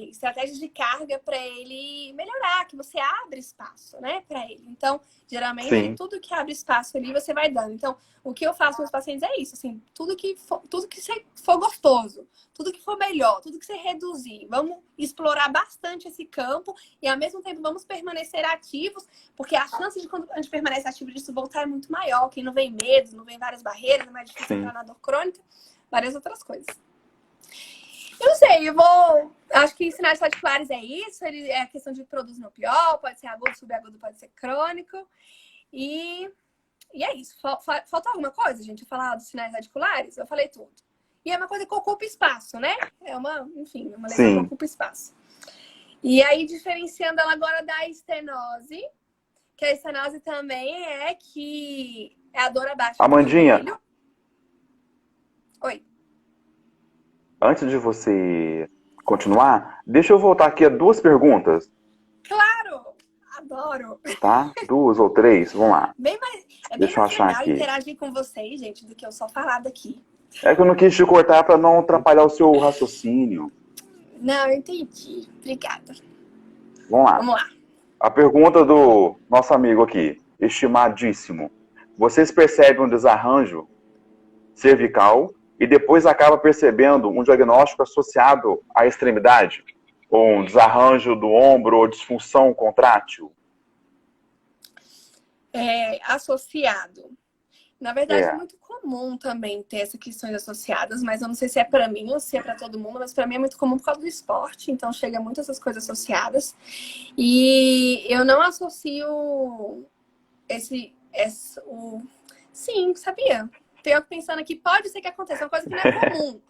estratégias de carga para ele melhorar, que você abre espaço, né, para ele. Então, geralmente, Sim. tudo que abre espaço ali, você vai dando. Então, o que eu faço com os pacientes é isso, assim, tudo que for gostoso, tudo que for melhor, tudo que você reduzir, vamos explorar bastante esse campo e, ao mesmo tempo, vamos permanecer ativos, porque a chance de quando a gente permanece ativo disso voltar é muito maior. Quem não vem medos, não vem várias barreiras, é mais difícil entrar na dor crônica, várias outras coisas. Eu não sei, acho que sinais radiculares é isso, ele é a questão de produzir no pior, pode ser agudo, subagudo, pode ser crônico. E é isso. Falta alguma coisa, gente? Eu falar dos sinais radiculares? Eu falei tudo. E é uma coisa que ocupa espaço, né? Enfim, uma lesão que ocupa espaço. E aí, diferenciando ela agora da estenose, que a estenose também é a dor abaixo Amandinha, do joelho. Oi. antes de você continuar, deixa eu voltar aqui a 2 perguntas. Claro! Adoro! Tá? 2 ou 3, vamos lá. Bem Deixa eu mais achar legal aqui. interagir com vocês, gente, do que eu só falar daqui. É que eu não quis te cortar para não atrapalhar o seu raciocínio. Não, eu entendi. Obrigada. Vamos lá. Vamos lá. A pergunta do nosso amigo aqui, estimadíssimo. Vocês percebem um desarranjo cervical e depois acaba percebendo um diagnóstico associado à extremidade? Ou um desarranjo do ombro ou disfunção contrátil? Associado. Na verdade, é muito comum também ter essas questões associadas, mas eu não sei se é para mim ou se é para todo mundo, mas para mim é muito comum por causa do esporte, então chega muito essas coisas associadas. E eu não associo Sim, sabia? Tenho pensando aqui, pode ser que aconteça, é uma coisa que não é comum.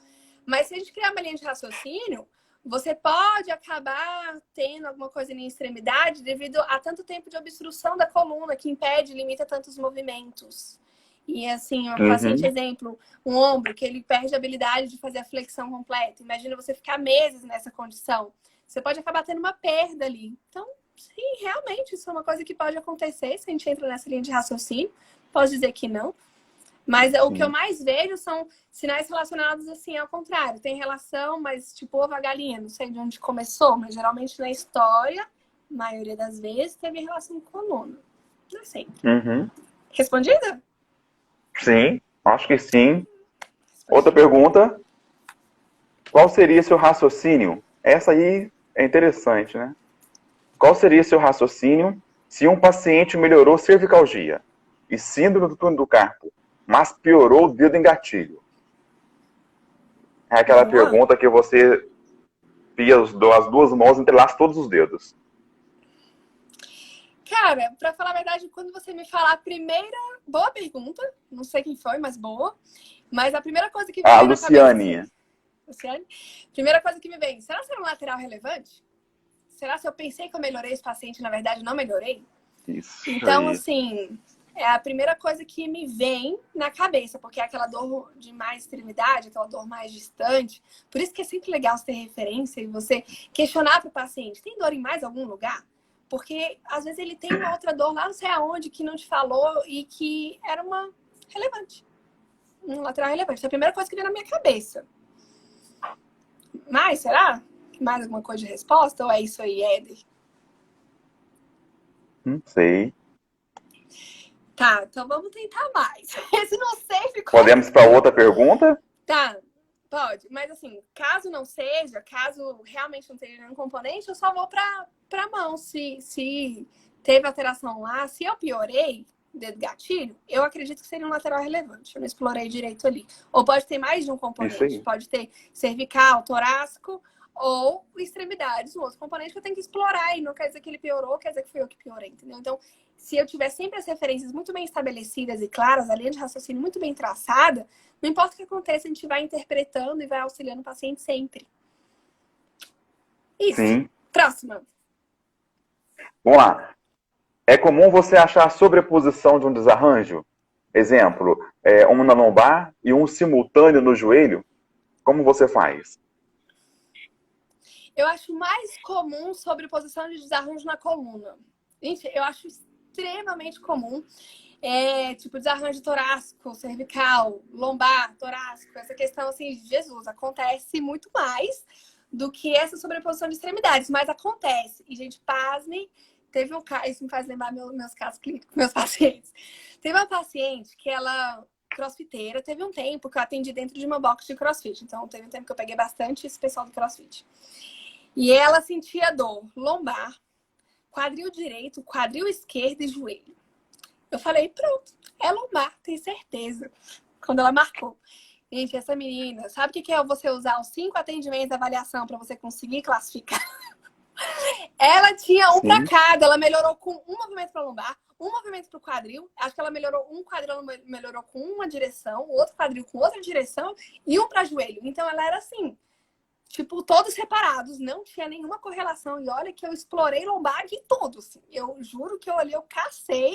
Mas se a gente criar uma linha de raciocínio, você pode acabar tendo alguma coisa na extremidade devido a tanto tempo de obstrução da coluna que impede, limita tantos movimentos. E assim, um paciente exemplo, um ombro, que ele perde a habilidade de fazer a flexão completa. Imagina você ficar meses nessa condição. Você pode acabar tendo uma perda ali. Então, sim, realmente, isso é uma coisa que pode acontecer se a gente entra nessa linha de raciocínio. Posso dizer que não. Mas o que eu mais vejo são sinais relacionados assim ao contrário. Tem relação, mas tipo ovo a galinha, não sei de onde começou, mas geralmente na história, a maioria das vezes, teve relação com a coluna. Não é sempre. Respondida? Sim, acho que sim. Outra pergunta. Qual seria seu raciocínio? Essa aí é interessante, né? Qual seria seu raciocínio se um paciente melhorou cervicalgia e síndrome do túnel do carpo, mas piorou o dedo em gatilho? É aquela pergunta que você via as 2 mãos, entrelaça todos os dedos. Cara, pra falar a verdade, quando você me falar a primeira... Boa pergunta. Não sei quem foi, mas boa. Mas a primeira coisa que me vem na cabeça... Luciane? Primeira coisa que me vem. Será que é um lateral relevante? Será que eu pensei que eu melhorei esse paciente na verdade não melhorei? Isso então, aí. assim, é a primeira coisa que me vem na cabeça, porque é aquela dor de mais extremidade, aquela dor mais distante. Por isso que é sempre legal você ter referência e você questionar para o paciente, tem dor em mais algum lugar? Porque às vezes ele tem uma outra dor lá não sei aonde que não te falou e que era uma relevante. Um lateral relevante. É a primeira coisa que vem na minha cabeça. Mas, será? Mais alguma coisa de resposta? Ou é isso aí, Éder? Não sei. Tá, então vamos tentar mais. Se não sei, ficou... Podemos para outra pergunta? Tá, pode. Mas assim, caso não seja, caso realmente não tenha nenhum componente, eu só vou pra mão. Se teve alteração lá, se eu piorei dedo gatilho, eu acredito que seria um lateral relevante. Eu não explorei direito ali. Ou pode ter mais de um componente. Pode ter cervical, torácico ou extremidades, um outro componente que eu tenho que explorar. E não quer dizer que ele piorou, quer dizer que fui eu que piorei, entendeu? Então, se eu tiver sempre as referências muito bem estabelecidas e claras, a linha de raciocínio muito bem traçada, não importa o que aconteça, a gente vai interpretando e vai auxiliando o paciente sempre. Isso. Sim. Próxima. Vamos lá. É comum você achar a sobreposição de um desarranjo? Exemplo, um na lombar e um simultâneo no joelho? Como você faz? Eu acho mais comum sobreposição de desarranjo na coluna. Gente, eu acho extremamente comum. Tipo, desarranjo torácico, cervical, lombar, torácico. Essa questão, assim, Jesus, acontece muito mais do que essa sobreposição de extremidades. Mas acontece. E, gente, pasme, teve um caso, isso me faz lembrar meus casos clínicos com meus pacientes. Teve uma paciente que ela, crossfiteira, teve um tempo que eu atendi dentro de uma box de crossfit. Então, teve um tempo que eu peguei bastante esse pessoal do crossfit. E ela sentia dor lombar, quadril direito, quadril esquerdo e joelho. Eu falei, pronto, é lombar, tenho certeza. Quando ela marcou. Gente, essa menina, sabe o que é você usar os 5 atendimentos de avaliação para você conseguir classificar? Ela tinha um para cada, ela melhorou com um movimento para lombar, um movimento para o quadril. Acho que ela melhorou um quadril, ela melhorou com uma direção, o outro quadril com outra direção e um para joelho. Então ela era assim, tipo, todos separados, não tinha nenhuma correlação. E olha que eu explorei lombar de tudo, assim. Eu juro que eu cacei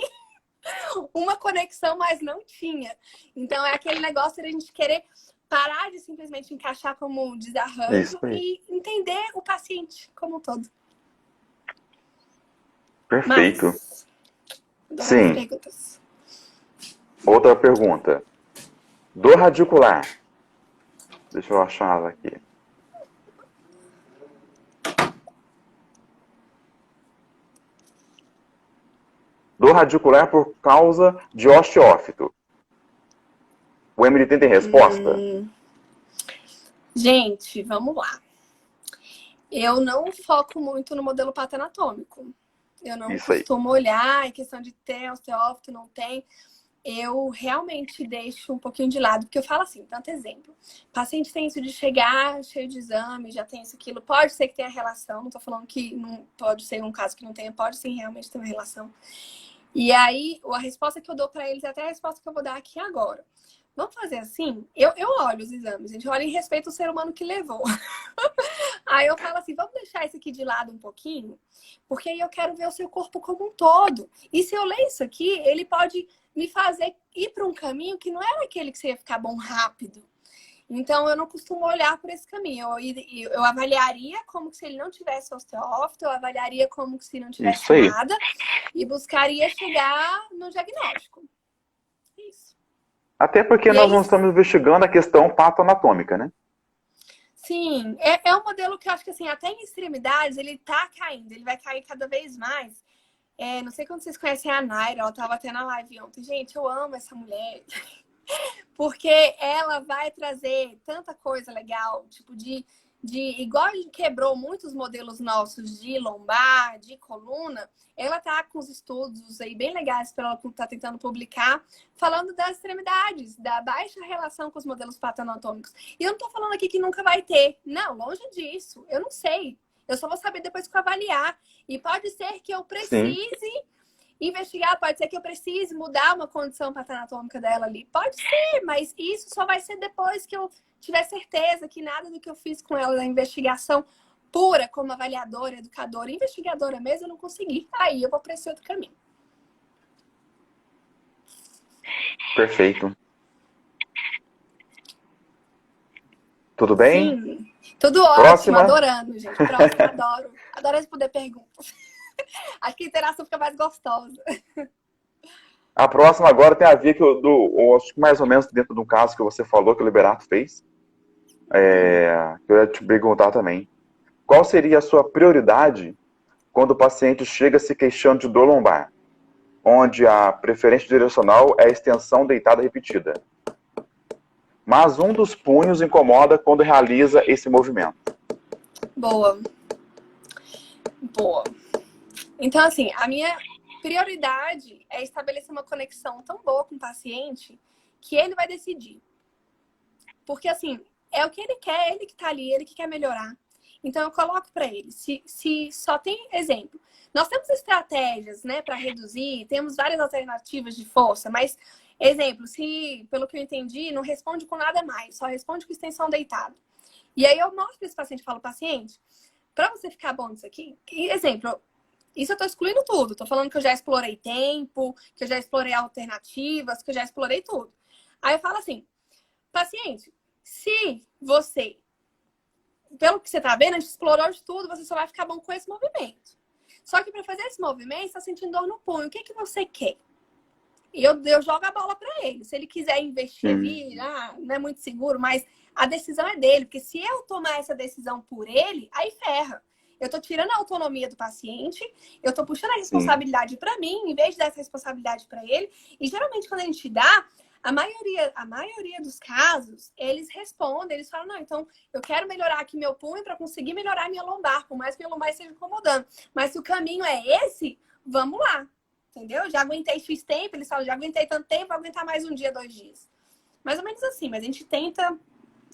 uma conexão, mas não tinha. Então é aquele negócio de a gente querer parar de simplesmente encaixar como desarranjo e entender o paciente como um todo. Perfeito. Mas, sim. perguntas. Outra pergunta. Dor radicular. Deixa eu achar ela aqui. Dor radicular por causa de osteófito. O MDT tem resposta? Gente, vamos lá. Eu não foco muito no modelo patoanatômico. Eu não costumo olhar em questão de ter osteófito, não tem. Eu realmente deixo um pouquinho de lado, porque eu falo assim, tanto exemplo. O paciente tem isso de chegar cheio de exame, já tem isso, aquilo. Pode ser que tenha relação, não tô falando que não pode ser um caso que não tenha, pode sim realmente ter uma relação. E aí, a resposta que eu dou para eles é até a resposta que eu vou dar aqui agora. Vamos fazer assim? Eu olho os exames, a gente olha em respeito ao ser humano que levou. Aí eu falo assim, vamos deixar isso aqui de lado um pouquinho, porque aí eu quero ver o seu corpo como um todo. E se eu ler isso aqui, ele pode me fazer ir para um caminho que não era aquele que você ia ficar bom rápido. Então, eu não costumo olhar por esse caminho. Eu avaliaria como se ele não tivesse osteófito, eu avaliaria como se não tivesse nada e buscaria chegar no diagnóstico. Isso. Até porque nós não estamos investigando a questão patoanatômica, né? Sim, é um modelo que eu acho que assim, até em extremidades ele tá caindo, ele vai cair cada vez mais. Não sei quando vocês conhecem a Naira, ela tava até na live ontem. Gente, eu amo essa mulher. Porque ela vai trazer tanta coisa legal, tipo igual a gente quebrou muitos modelos nossos de lombar, de coluna, ela tá com os estudos aí bem legais para ela tá tentando publicar, falando das extremidades, da baixa relação com os modelos patoanatômicos. E eu não tô falando aqui que nunca vai ter. Não, longe disso. Eu não sei. Eu só vou saber depois que eu avaliar. E pode ser que eu precise investigar, pode ser que eu precise mudar uma condição patoanatômica dela ali. Pode ser, mas isso só vai ser depois que eu tiver certeza que nada do que eu fiz com ela na investigação pura, como avaliadora, educadora, investigadora mesmo, eu não consegui. Aí eu vou para esse outro caminho. Perfeito. Tudo bem? Sim, tudo ótimo. Próxima. Adorando, gente. Próximo, adoro. Adoro responder perguntas. Acho que a interação fica mais gostosa. A próxima agora tem a ver que acho que mais ou menos dentro de um caso que você falou, que o Liberato fez. Que eu ia te perguntar também. Qual seria a sua prioridade quando o paciente chega se queixando de dor lombar, onde a preferência direcional é a extensão deitada repetida, mas um dos punhos incomoda quando realiza esse movimento? Boa. Então, assim, a minha prioridade é estabelecer uma conexão tão boa com o paciente que ele vai decidir. Porque, assim, é o que ele quer, ele que tá ali, ele que quer melhorar. Então, eu coloco para ele. Se só tem exemplo. Nós temos estratégias, né, para reduzir, temos várias alternativas de força, mas, exemplo, se, pelo que eu entendi, não responde com nada mais, só responde com extensão deitada. E aí eu mostro para esse paciente, falo, paciente, para você ficar bom nisso aqui, exemplo, isso eu tô excluindo tudo. Tô falando que eu já explorei tempo, que eu já explorei alternativas, que eu já explorei tudo. Aí eu falo assim, paciente, se você, pelo que você tá vendo, a gente explorou de tudo, você só vai ficar bom com esse movimento. Só que para fazer esse movimento, você tá sentindo dor no punho. O que você quer? E eu jogo a bola para ele. Se ele quiser investir ali, não é muito seguro, mas a decisão é dele. Porque se eu tomar essa decisão por ele, aí ferra. Eu tô tirando a autonomia do paciente, eu tô puxando a responsabilidade para mim, em vez de dar essa responsabilidade para ele. E geralmente quando a gente dá, a maioria dos casos, eles respondem, eles falam, não, então eu quero melhorar aqui meu punho para conseguir melhorar minha lombar, por mais que minha lombar esteja incomodando. Mas se o caminho é esse, vamos lá. Entendeu? Já aguentei X tempo, eles falam, já aguentei tanto tempo, vou aguentar mais um dia, 2 dias. Mais ou menos assim, mas a gente tenta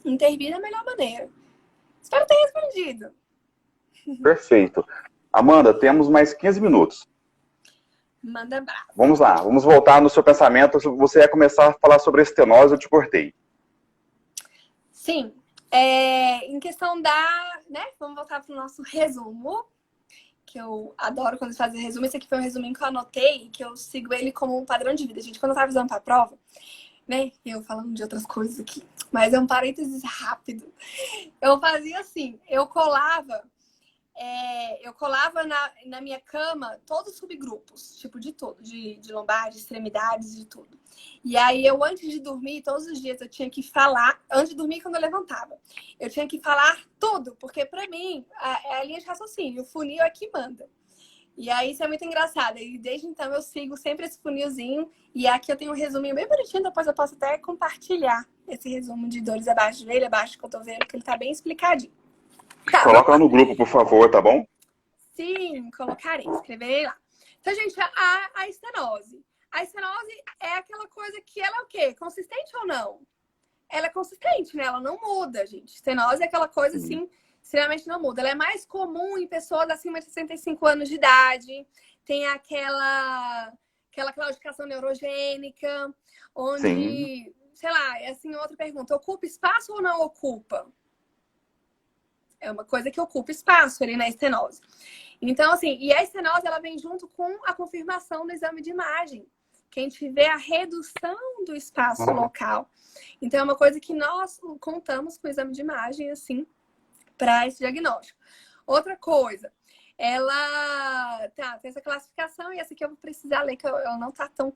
intervir da melhor maneira. Espero ter respondido. Perfeito. Amanda, temos mais 15 minutos. Manda brava. Vamos lá, vamos voltar no seu pensamento. Você ia começar a falar sobre a estenose, eu te cortei. Sim. Em questão da... né? Vamos voltar para o nosso resumo, que eu adoro quando fazem resumo. Esse aqui foi um resuminho que eu anotei, que eu sigo ele como um padrão de vida. Gente, quando eu tava fazendo pra prova, né? Eu falando de outras coisas aqui, mas é um parênteses rápido. Eu fazia assim, eu colava na minha cama todos os subgrupos, tipo de tudo, de lombar, de extremidades, de tudo. E aí eu, antes de dormir, todos os dias eu tinha que falar, antes de dormir, quando eu levantava, eu tinha que falar tudo, porque pra mim é a linha de raciocínio, o funil é que manda. E aí isso é muito engraçado. E desde então eu sigo sempre esse funilzinho. E aqui eu tenho um resuminho bem bonitinho, depois eu posso até compartilhar esse resumo de dores abaixo do joelho, abaixo do cotovelo, que ele tá bem explicadinho. Tá, coloca lá no grupo, por favor, tá bom? Sim, colocarei, escreverei lá. Então, gente, a estenose. A estenose é aquela coisa que ela é o quê? Consistente ou não? Ela é consistente, né? Ela não muda, gente. Estenose é aquela coisa, assim, extremamente não muda. Ela é mais comum em pessoas acima de 65 anos de idade. Tem aquela claudicação neurogênica, onde, sei lá, é assim, outra pergunta. Ocupa espaço ou não ocupa? É uma coisa que ocupa espaço ali na estenose. Então, assim, e a estenose, ela vem junto com a confirmação do exame de imagem, que a gente vê a redução do espaço local. Então, é uma coisa que nós contamos com o exame de imagem, assim, para esse diagnóstico. Outra coisa, ela tem essa classificação, e essa aqui eu vou precisar ler, que ela não tá tão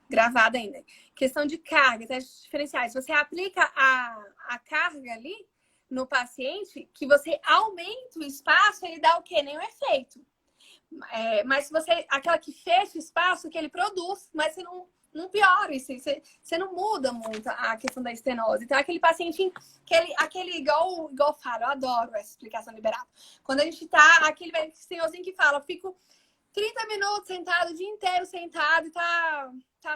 gravada ainda. Questão de carga, testes diferenciais. Você aplica a carga ali no paciente, que você aumenta o espaço, ele dá o quê? Nenhum efeito. Mas se você, aquela que fecha o espaço, que ele produz, mas você não piora isso, você não muda muito a questão da estenose. Então, aquele paciente, aquele igual eu falo, eu adoro essa explicação liberada. Quando a gente tá, aquele senhorzinho que fala, eu fico 30 minutos sentado, o dia inteiro sentado e tá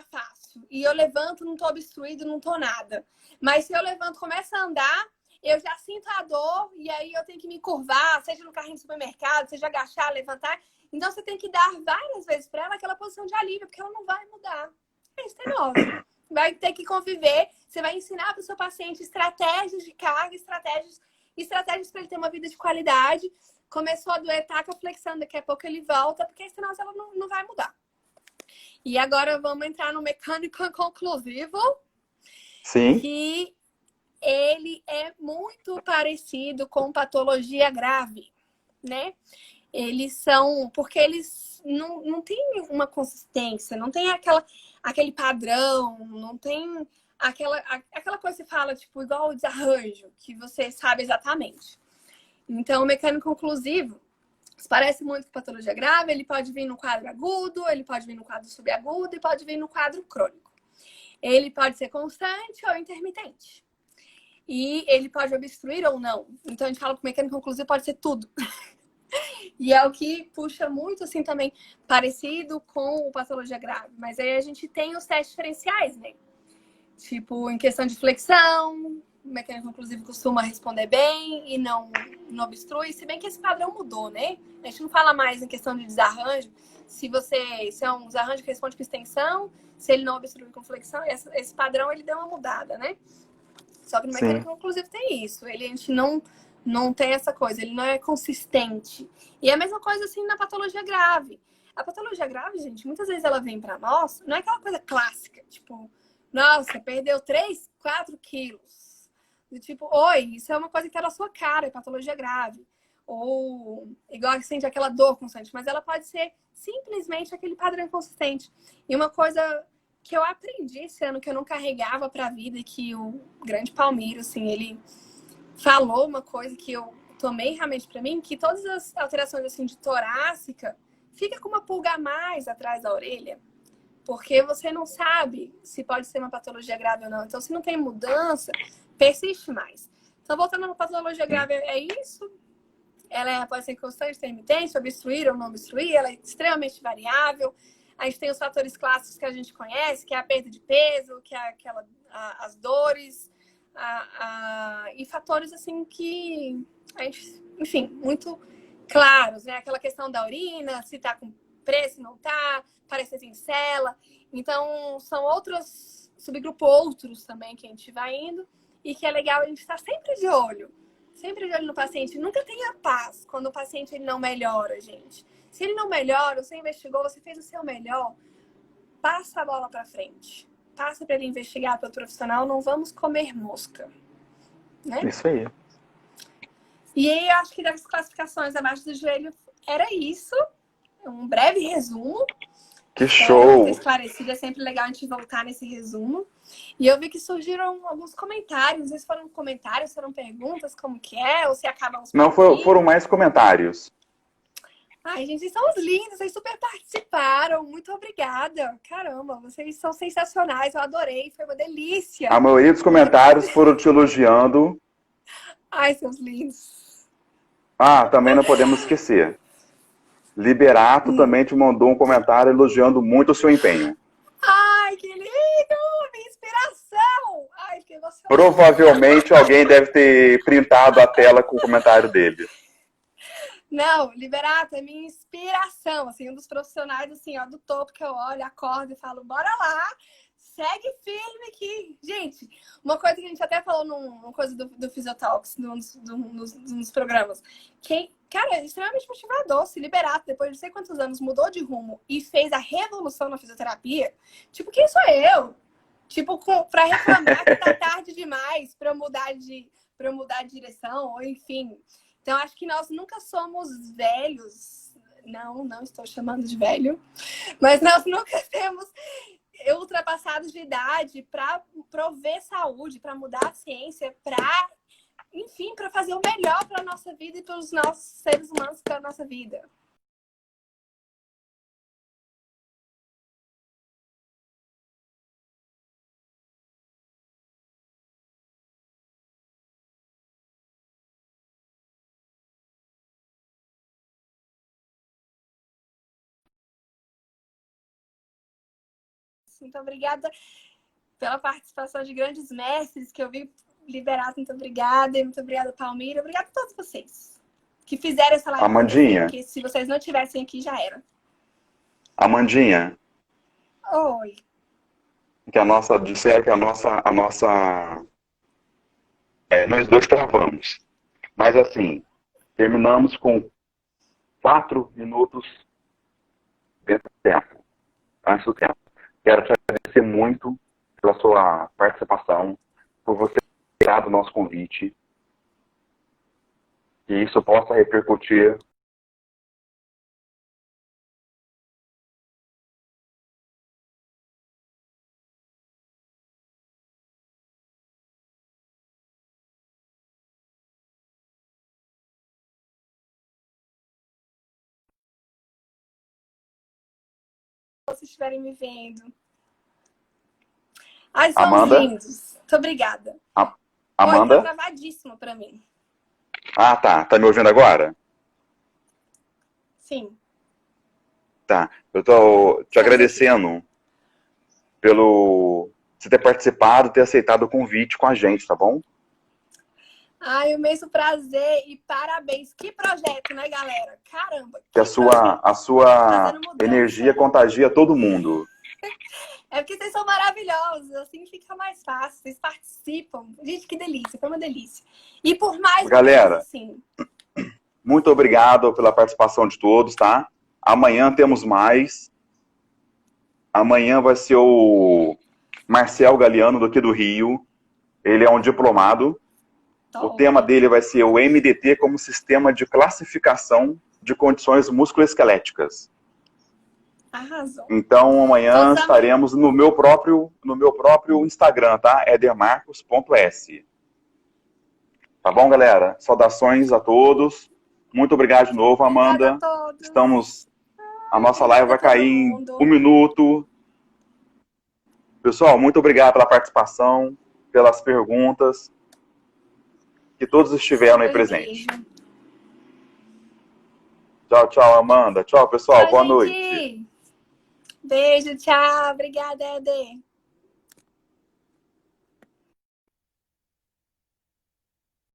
fácil. E eu levanto, não tô obstruído, não tô nada. Mas se eu levanto, começo a andar, eu já sinto a dor e aí eu tenho que me curvar, seja no carrinho do supermercado, seja agachar, levantar. Então, você tem que dar várias vezes para ela aquela posição de alívio, porque ela não vai mudar. É estenose. Vai ter que conviver. Você vai ensinar para o seu paciente estratégias de carga, estratégias para ele ter uma vida de qualidade. Começou a doer, taca flexão, daqui a pouco ele volta, porque a estenose ela não vai mudar. E agora vamos entrar no mecânico conclusivo. Sim. Que ele é muito parecido com patologia grave, né? Eles são... Porque eles não têm uma consistência, não tem aquele padrão, não tem aquela coisa que você fala, tipo, igual o desarranjo, que você sabe exatamente. Então, o mecânico conclusivo parece muito com patologia grave, ele pode vir no quadro agudo, ele pode vir no quadro subagudo e pode vir no quadro crônico. Ele pode ser constante ou intermitente. E ele pode obstruir ou não. Então, a gente fala que o mecânico conclusivo pode ser tudo. E é o que puxa muito, assim, também, parecido com o patologia grave. Mas aí a gente tem os testes diferenciais, né? Tipo, em questão de flexão, o mecânico conclusivo costuma responder bem e não obstrui. Se bem que esse padrão mudou, né? A gente não fala mais em questão de desarranjo. Se é um desarranjo que responde com extensão, se ele não obstrui com flexão, esse padrão ele deu uma mudada, né? Só que no mecânico conclusivo tem isso. A gente não tem essa coisa, ele não é consistente. E é a mesma coisa assim na patologia grave. A patologia grave, gente, muitas vezes ela vem pra nós, não é aquela coisa clássica, tipo, nossa, perdeu 3, 4 quilos. Do tipo, oi, isso é uma coisa que tá na sua cara, é patologia grave. Ou igual que sente aquela dor constante, mas ela pode ser simplesmente aquele padrão inconsistente. E uma coisa que eu aprendi esse ano, que eu não carregava para a vida, que o grande Palmiro, assim, ele falou uma coisa que eu tomei realmente para mim, que todas as alterações assim de torácica fica com uma pulga a mais atrás da orelha, porque você não sabe se pode ser uma patologia grave ou não. Então, se não tem mudança, persiste mais. Então, voltando à patologia grave, é isso. Ela pode ser constante, intermitente, obstruir ou não obstruir, ela é extremamente variável. A gente tem os fatores clássicos que a gente conhece, que é a perda de peso, que é as dores, e fatores assim que a gente, enfim, muito claros, né? Aquela questão da urina, se tá com preço, se não tá, parece que tem cela. Então, são outros subgrupos também que a gente vai indo e que é legal a gente estar sempre de olho no paciente. Nunca tenha paz quando o paciente ele não melhora, gente. Se ele não melhora, você investigou, você fez o seu melhor, passa a bola para frente. Passa para ele investigar pelo profissional, não vamos comer mosca. Né? Isso aí. E aí, eu acho que das classificações abaixo do joelho era isso. Um breve resumo. Que show! Esclarecido, é sempre legal a gente voltar nesse resumo. E eu vi que surgiram alguns comentários. Eles foram comentários, foram perguntas, como que é? Ou se acabam os Não, foram mais comentários. Ai, gente, vocês são os lindos, vocês super participaram. Muito obrigada. Caramba, vocês são sensacionais, eu adorei, foi uma delícia. A maioria dos comentários foram te elogiando. Ai, seus lindos. Ah, também não podemos esquecer. Liberato também te mandou um comentário elogiando muito o seu empenho. Ai, que lindo! Minha inspiração! Ai, fiquei emocionada. Provavelmente alguém deve ter printado a tela com o comentário dele. Não, Liberato é minha inspiração, assim, um dos profissionais, assim, ó, do topo que eu olho, acordo e falo, bora lá, segue firme aqui. Gente, uma coisa que a gente até falou numa coisa do Physiotalks, nos programas, cara, é extremamente motivador. Se Liberato, depois de não sei quantos anos, mudou de rumo e fez a revolução na fisioterapia, tipo, quem sou eu? Tipo, pra reclamar que tá tarde demais pra eu mudar de direção, ou enfim. Então, acho que nós nunca somos velhos. Não estou chamando de velho. Mas nós nunca temos ultrapassados de idade para prover saúde, para mudar a ciência, enfim, para fazer o melhor para a nossa vida e para os nossos seres humanos para a nossa vida. Muito obrigada pela participação de grandes mestres que eu vi liberado. Muito obrigada. E muito obrigada, Palmira. Obrigada a todos vocês que fizeram essa live. Amandinha. Porque se vocês não estivessem aqui, já era. Amandinha. Oi. Disseram que nós dois travamos. Mas assim, terminamos com 4 minutos dentro do tempo. Antes do tempo. Quero te agradecer muito pela sua participação, por você ter dado o nosso convite. Que isso possa repercutir Se vocês estiverem me vendo. Ai, são Amanda? lindos. Muito obrigada. Amanda? Oi, tá travadíssimo pra mim. Ah, tá. Tá me ouvindo agora? Sim. Tá. Eu tô te agradecendo pelo você ter participado, ter aceitado o convite com a gente, tá bom? Ai, imenso prazer e parabéns. Que projeto, né, galera? Caramba. Que a sua energia contagia todo mundo. É porque vocês são maravilhosos, assim fica mais fácil, vocês participam. Gente, que delícia, foi uma delícia. E por mais... Galera, assim, muito obrigado pela participação de todos, tá? Amanhã temos mais. Amanhã vai ser o Marcel Galiano, daqui do Rio. Ele é um diplomado. O tema dele vai ser o MDT como sistema de classificação de condições musculoesqueléticas. Arrasou. Então, amanhã Então, tá. estaremos no meu próprio Instagram, tá? edermarcos.s. Tá bom, galera? Saudações a todos. Muito obrigado de novo, Obrigada a Amanda. todos. A nossa live Obrigada a vai todo cair em mundo. 1 minuto. Pessoal, muito obrigado pela participação, pelas perguntas. Que todos estiveram aí Super presentes. beijo. Tchau, tchau, Amanda. Tchau, pessoal. Tchau, Boa noite. gente. Beijo, tchau. Obrigada, Eder.